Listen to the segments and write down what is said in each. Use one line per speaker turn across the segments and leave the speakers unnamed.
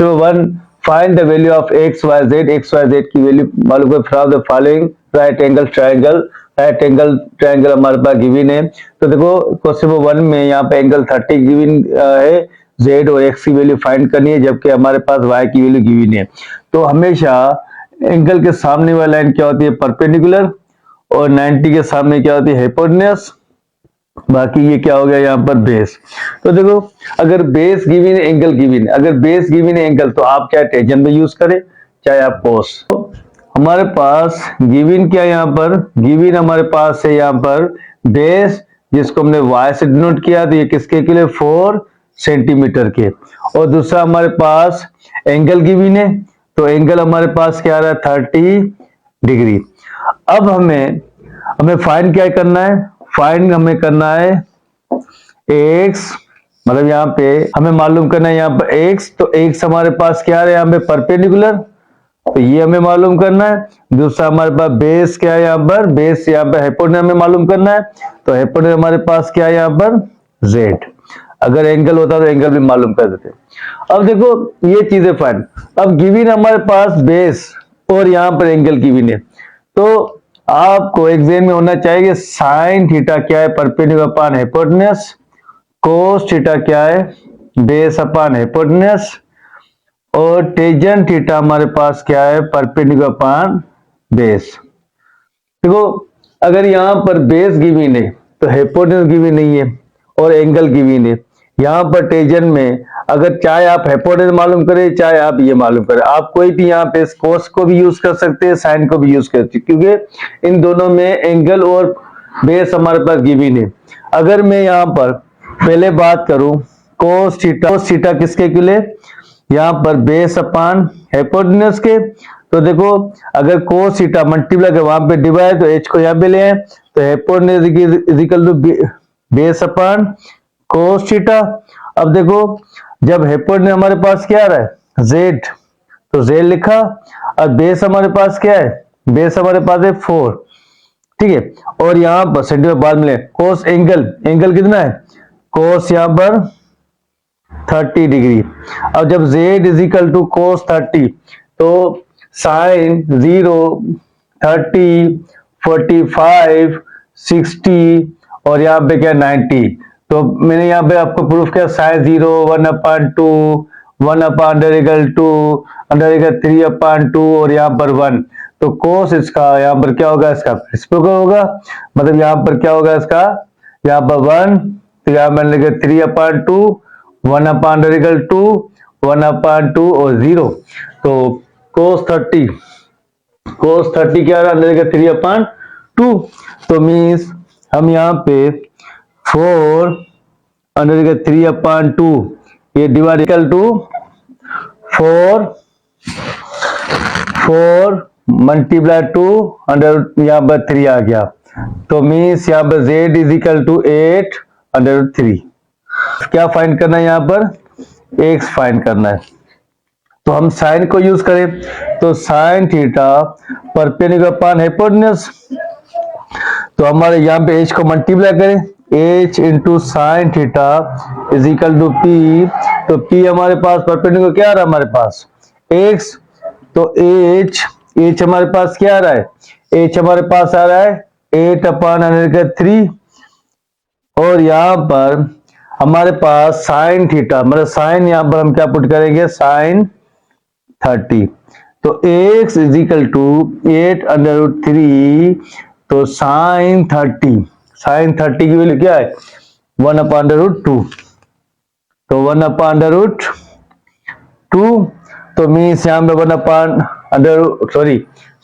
One find the value of X Y Z की value मालूम कर from the following right angle triangle हमारे पास गिवन है। तो देखो क्वेश्चन नंबर 1 में यहाँ पे एंगल 30 गिवन है, जेड और एक्स की वैल्यू फाइंड करनी है, जबकि हमारे पास वाई की वैल्यू गिवन है। तो हमेशा एंगल के सामने वाली लाइन क्या होती है, परपेंडिकुलर, और 90 के सामने क्या होती है, हाइपोटेन्यूस, बाकी ये क्या हो गया यहाँ पर बेस। तो देखो अगर बेस गिवन है, एंगल गिवन है, अगर बेस गिवन है एंगल, तो आप चाहे टेंजेंट में यूज करें चाहे आप कोस। तो हमारे पास गिवन क्या, यहाँ पर गिवन हमारे पास है यहाँ पर बेस, जिसको हमने y से डिनोट किया, तो ये किसके लिए 4 सेंटीमीटर के, और दूसरा हमारे पास एंगल गिवन है, तो एंगल हमारे पास क्या आ रहा है 30 डिग्री। अब हमें फाइंड क्या करना है, फाइंड हमें करना है x, मतलब यहाँ पे हमें मालूम करना है यहाँ पर x, तो x हमारे पास क्या है यहाँ पे परपेंडिकुलर, तो ये हमें मालूम करना है। दूसरा हमारे पास बेस क्या है यहाँ पर, बेस यहाँ पे हाइपोटेन्यूस हमें मालूम करना है, तो हाइपोटेन्यूस हमारे पास क्या है यहाँ पर z। अगर एंगल होता तो एंगल भी मालूम कर देते। अब देखो ये चीजें फाइंड, अब गिवन हमारे पास बेस और यहाँ पर एंगल गिवन है, तो आपको एग्जाम में होना चाहिए साइन थीटा क्या है, perpendicular upon hypotenuse, cos theta क्या है, बेस अपॉन हाइपोटेन्यूस, और टेंजेंट थीटा हमारे पास क्या है, परपेंडिकुलर अपॉन बेस। देखो अगर यहाँ पर बेस गिवन है तो हाइपोटेन्यूस गिवन नहीं है और एंगल गिवन है। यहाँ पर टेंजेंट में अगर चाहे आप हाइपोटेन्यूस मालूम करें चाहे आप ये मालूम करें, आप कोई भी यहाँ पे कोस को भी यूज कर सकते हैं, साइन को भी यूज कर सकते हैं, क्योंकि इन दोनों में एंगल और बेस हमारे पास गिवन है। अगर मैं यहाँ पर पहले बात करूं कोस थीटा किसके लिए, यहाँ पर बेस अपॉन हाइपोटेन्यूस के, तो देखो अगर कोस थीटा मल्टीप्लाई कर वहां पे डिवाइड, तो एच को यहाँ पे ले आए, तो hypotenuse is equal to base upon cos theta. अब देखो जब हाइपोटेन्यूस हमारे पास क्या आ रहा है जेड, तो जेड लिखा, और बेस हमारे पास क्या है, बेस हमारे पास है 4, ठीक है, और यहाँ पर सेंटीमीटर बाद में कोस एंगल कितना है, कोस यहाँ पर 30 डिग्री। अब जब z इज इक्वल टू कोस 30, तो साइन 0, 30, 45, 60 और यहाँ पे क्या 90, तो मैंने यहाँ पे आपको प्रूफ किया साइन 0 1/2 1/√2 3/2 और यहाँ पर 1, तो कोस इसका यहाँ पर क्या होगा, इसका रेसिप्रोकल होगा, मतलब यहाँ पर क्या होगा इसका, यहाँ पर 1, तो यहाँ पर लिखे 3/2 1/√2 1/2 और 0, तो cos 30 क्या रहा, 3/2, तो मीन्स हम यहाँ पे 4/3/2 ये divide equal to 4 multiply 2 under यहाँ पर 3 आ गया, तो मीन्स यहाँ पर z इज इक्वल टू 8/3। क्या फाइंड करना है, यहाँ पर x फाइंड करना है, तो हम साइन को यूज करें, तो sine theta perpendicular upon hypotenuse, तो हमारे यहाँ पे h को मल्टीप्लाई करें, h into sine theta is equal to p, तो p हमारे पास परपेंडिकुलर क्या आ रहा है हमारे पास x, तो h हमारे पास क्या आ रहा है, h हमारे पास आ रहा है 8/3, और यहाँ पर हमारे पास साइन थीटा, मतलब साइन यहाँ पर हम क्या पुट करेंगे, साइन 30, तो x इज इक्वल टू 8/3, तो साइन 30 की वैल्यू क्या है 1/√2, तो 1/√2, तो मीन्स यहाँ पे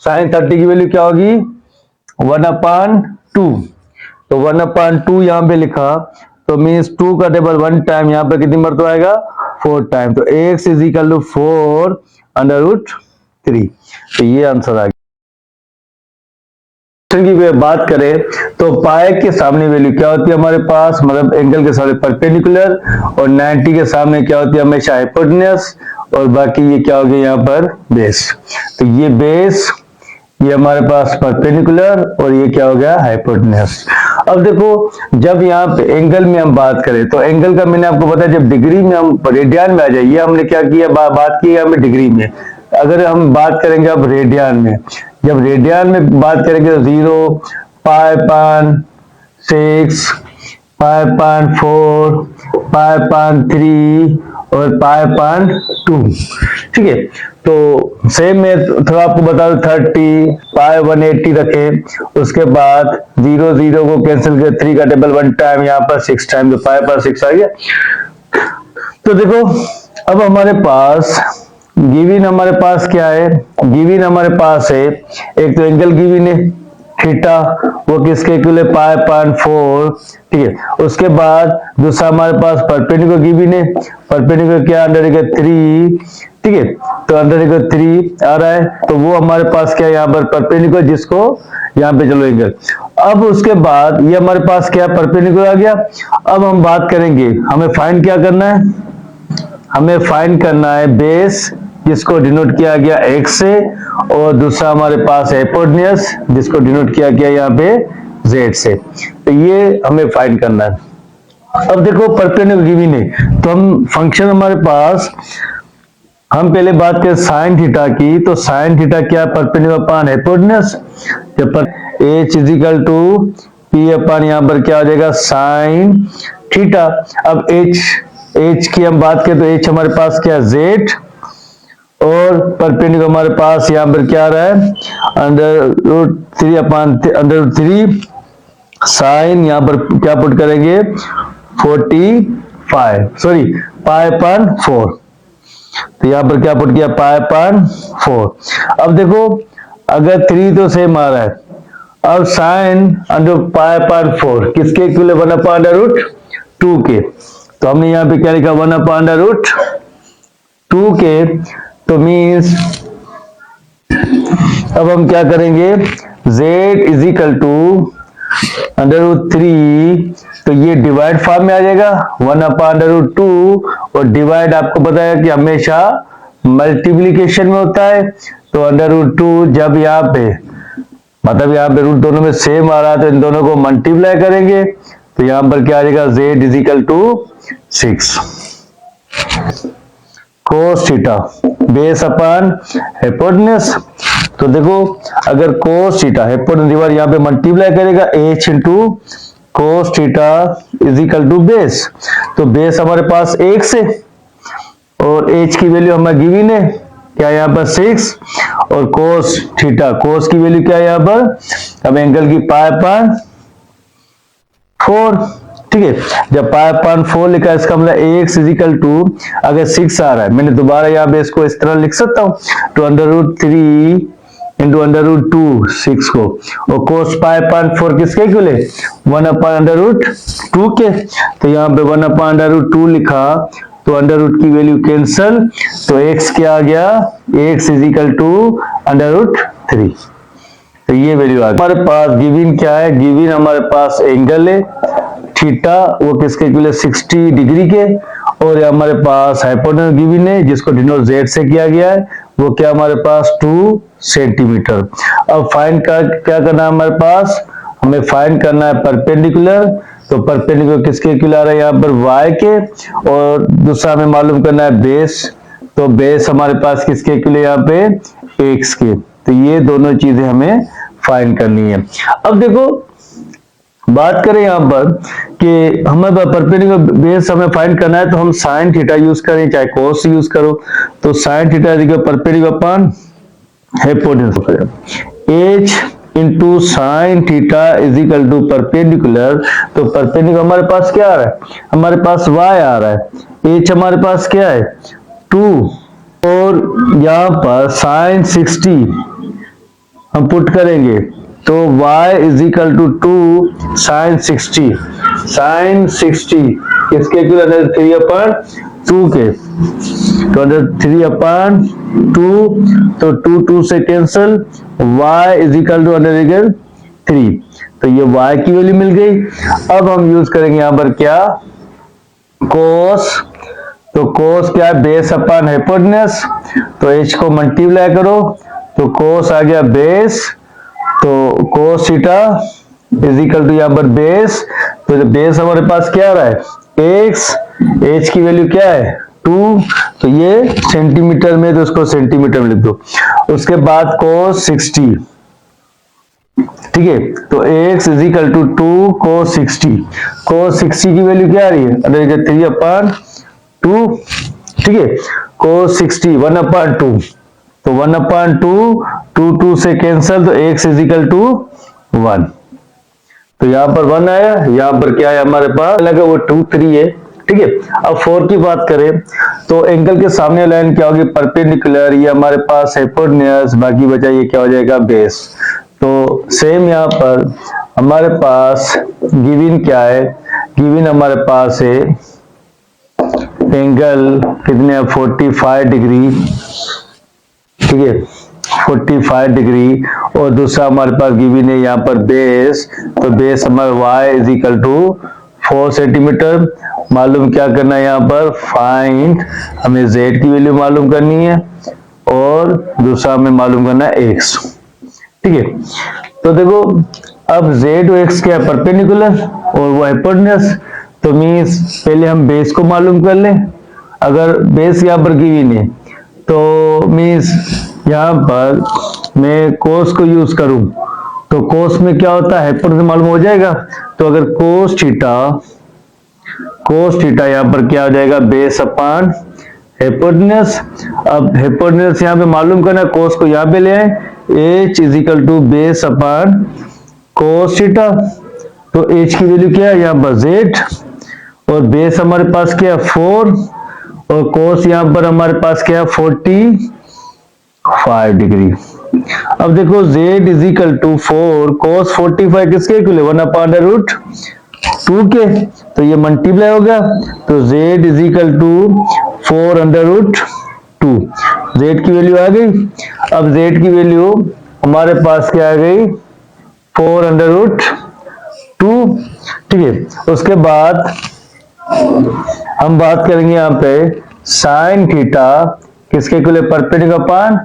साइन 30 की वैल्यू क्या होगी 1/2, तो 1/2 यहाँ पे लिखा, तो मीन्स 2 का टेबल 1 टाइम, यहाँ पे कितनी मरतबा आएगा 4 टाइम, तो x इज इक्वल टू 4/3, तो ये आंसर आ गया। की बात करें तो पाए के सामने वैल्यू क्या होती है हमारे पास, मतलब एंगल के सामने परपेंडिकुलर, और 90 के सामने क्या होती है हमेशा हाइपोटेन्यूस, और बाकी ये क्या हो गया यहाँ पर बेस, तो ये बेस, ये हमारे पास परपेंडिकुलर, और ये क्या हो गया हाइपोटेन्यूस। अब देखो जब यहाँ पे एंगल में हम बात करें तो एंगल का मैंने आपको बताया, जब डिग्री में हम रेडियन में आ जाइए, हमने क्या किया, बात की यहाँ पे डिग्री में। अगर हम बात करेंगे अब रेडियन में, जब रेडियन में बात करेंगे तो 0, π/6, π/4, π/3 और π/2। ठीक है, तो सेम में थोड़ा आपको बता दूं 30, π/180 रखे, उसके बाद 0 0 को कैंसिल कर 3 का टेबल 1 टाइम, यहाँ पर 6 टाइम, तो π/6 आ गया। तो देखो अब हमारे पास गिवन, हमारे पास क्या है, गिवन हमारे पास है, एक तो एंगल गिवन है थीटा, वो किसके इक्वल है, π/4। ठीक है, उसके बाद दूसरा हमारे पास परपेंडिकुलर गिवन है, परपेंडिकुलर क्या, √3। ठीक है, तो √3 आ रहा है, तो वो हमारे पास क्या है यहाँ पर परपेंडिकुलर, जिसको यहाँ पे चलो एंगल। अब उसके बाद ये हमारे पास क्या परपेंडिकुलर आ गया। अब हम बात करेंगे, हमें फाइंड क्या करना है, हमें फाइंड करना है बेस, जिसको डिनोट किया गया x से, और दूसरा हमारे पास हाइपोटेन्यूज, जिसको डिनोट किया गया यहाँ पे z से। तो ये हमें फाइंड करना है। अब देखो परपेंडिकुलर गिवन है, तो हम फंक्शन हमारे पास, हम पहले बात करें साइन थीटा की, तो साइन थीटा क्या, परपेंडिकुलर अपान हाइपोटेन्यूज, जब पर h = p अपान यहाँ पर क्या हो जाएगा, साइन थीटा। अब h की हम बात करें तो h हमारे पास क्या, z, और परपेंडिकुलर हमारे पास यहाँ पर क्या आ रहा है, √3 अपान √3 साइन, यहाँ पर क्या पुट करेंगे 45, सॉरी π/4, तो यहाँ पर क्या पुट किया, π/4। अब देखो अगर 3 तो सेम आ रहा है, अब साइन π/4 किसके इक्वल है, 1/√2 के, तो हमने यहाँ पे क्या लिखा, 1/√2 के, तो मीन्स अब हम क्या करेंगे, z = √3, तो ये डिवाइड फॉर्म में आ जाएगा, 1/√2, और डिवाइड आपको बताया कि हमेशा मल्टीप्लीकेशन में होता है, तो √2 जब यहाँ पे, मतलब यहाँ पे रूट दोनों में सेम आ रहा है, तो इन दोनों को मल्टीप्लाई करेंगे, तो यहाँ पर क्या आ जाएगा, z = 6 cos theta base upon hypotenuse. तो देखो अगर cos थीटा हाइपोटेन्यूज दीवार यहाँ पे मल्टीप्लाई करेगा, h × cos थीटा = बेस, तो बेस हमारे पास 1 से, और h की वैल्यू हमें गिवन है क्या, यहाँ पर 6, और cos थीटा, cos की वैल्यू क्या है यहाँ पर, अब एंगल की π/4। ठीक है, जब π/4 लिखा है, इसका मतलब x = अगर 6 आ रहा है, मैंने दोबारा यहाँ पे इसको इस तरह लिख सकता हूँ, तो √3 × √2 6 को, और cos π/4 किसके इक्वल है, 1/√2 के, तो यहाँ पे 1/√2 लिखा, तो √, की वैल्यू कैंसल, तो x क्या आ गया, x = √3, तो ये वैल्यू आ गई। हमारे पास गिवन क्या है, गिवन हमारे पास एंगल है थीटा, वो किसके इक्वल है, 60 डिग्री के, और हमारे पास हाइपोटेन्यूज गिवन है, जिसको डिनोट z से किया गया है, वो क्या हमारे पास 2 सेंटीमीटर। अब फाइंड क्या करना है हमारे पास, हमें फाइंड करना है परपेंडिकुलर, तो परपेंडिकुलर किसके इक्वल आ रहा है यहाँ पर y के, और दूसरा हमें मालूम करना है बेस, तो बेस हमारे पास किसके इक्वल है यहाँ पे x के, तो ये दोनों चीजें हमें फाइंड करनी है। अब देखो बात करें यहाँ पर कि हमें परपेंडिकुलर बेस हमें फाइंड करना है, तो हम साइन थीटा यूज करें चाहे कोस यूज करो, तो साइन थीटा परपेंडिकुलर अपान hypotenuse, h × sine theta = perpendicular, तो परपेंडिकुलर हमारे पास क्या आ रहा है, हमारे पास y आ रहा है, h हमारे पास क्या है 2, और यहाँ पर साइन 60 हम पुट करेंगे, तो y = 2 साइन 60, साइन 60 किसके इक्वल है, 3/2 के, तो 3/2, तो 2 2 से कैंसल, y = √3, तो ये y की वैल्यू मिल गई। अब हम यूज करेंगे यहाँ पर क्या, cos, तो cos क्या है, बेस अपान हाइपोटेन्यूज, तो h को मल्टीप्लाई करो, तो cos आ गया बेस, तो cos theta is equal to यहाँ पर बेस, तो बेस हमारे पास क्या आ रहा है x, h की वैल्यू क्या है 2, तो ये सेंटीमीटर में, तो इसको सेंटीमीटर में लिख दो। उसके बाद cos 60, ठीक है, तो x is equal to 2 cos 60, cos 60 की वैल्यू क्या आ रही है, अरे 3/2, ठीक है, cos 60 1/2, तो 1/2, 2 से कैंसल, तो x इज इक्वल टू 1, तो यहां पर 1 आया, यहां पर क्या है हमारे पास लगा वो 2 3 है, ठीक है। अब 4 की बात करें तो एंगल के सामने लाइन क्या होगी, परपेंडिकुलर, ये हमारे पास हाइपोटेन्यूज, बाकी बचा ये क्या हो जाएगा बेस। तो सेम यहां पर हमारे पास गिवन क्या है, गिवन हमारे पास है एंगल कितने 45 डिग्री, ठीक है 45 डिग्री, और दूसरा हमारे पास गिवन है यहाँ पर बेस, तो बेस हमारा y is equal to 4 centimetre. मालूम क्या करना है यहाँ पर, फाइंड, हमें z की वैल्यू मालूम करनी है और दूसरा हमें मालूम करना है x, ठीक है। तो देखो अब z और x क्या है, परपेंडिकुलर और वो हाइपोटेन्यूज, तो मीन्स पहले हम बेस को मालूम कर लें। अगर बेस यहाँ पर गिवन है तो मीन्स यहाँ पर मैं कोस को यूज करूं, तो कोस में क्या होता है, हाइपोटेन्यूज मालूम हो जाएगा। तो अगर कोस थीटा यहाँ पर क्या हो जाएगा, बेस अपॉन हाइपोटेन्यूज। अब हाइपोटेन्यूज यहाँ पे मालूम करना, कोस को यहाँ पे ले आए, h is equal to base upon cos theta, तो h की वैल्यू क्या है यहाँ पर z, और बेस हमारे पास क्या है 4, और कोस यहाँ पर हमारे पास क्या है 45 डिग्री। अब देखो z is equal to 4 cos 45 किसके इक्वल है, 1/√2 के, तो ये मल्टीप्लाई हो गया, तो z is equal to 4/√2, z की वैल्यू आ गई। अब z की वैल्यू हमारे पास क्या आ गई 4/√2, ठीक है। उसके बाद हम बात करेंगे यहाँ पे साइन थीटा किसके इक्वल है, परपेंडिकुलर अपॉन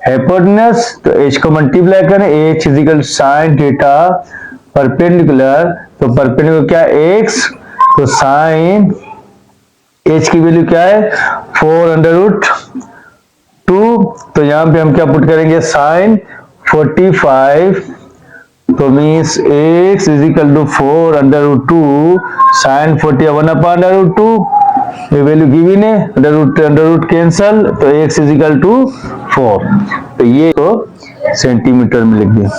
हाइपोटेन्यूज, तो h को मल्टीप्लाई करें, h is equal sign theta perpendicular, तो परपेंडिकुलर क्या है x, तो साइन h की वैल्यू क्या है 4/√2, तो यहाँ पे हम क्या पुट करेंगे साइन 45, तो means x is equal to 4/√2 sine 40 1/√2, ये वैल्यू गिवन है, अंडर रूट कैंसल, तो x इज इक्वल टू 4, तो ये को सेंटीमीटर में लिख दिया।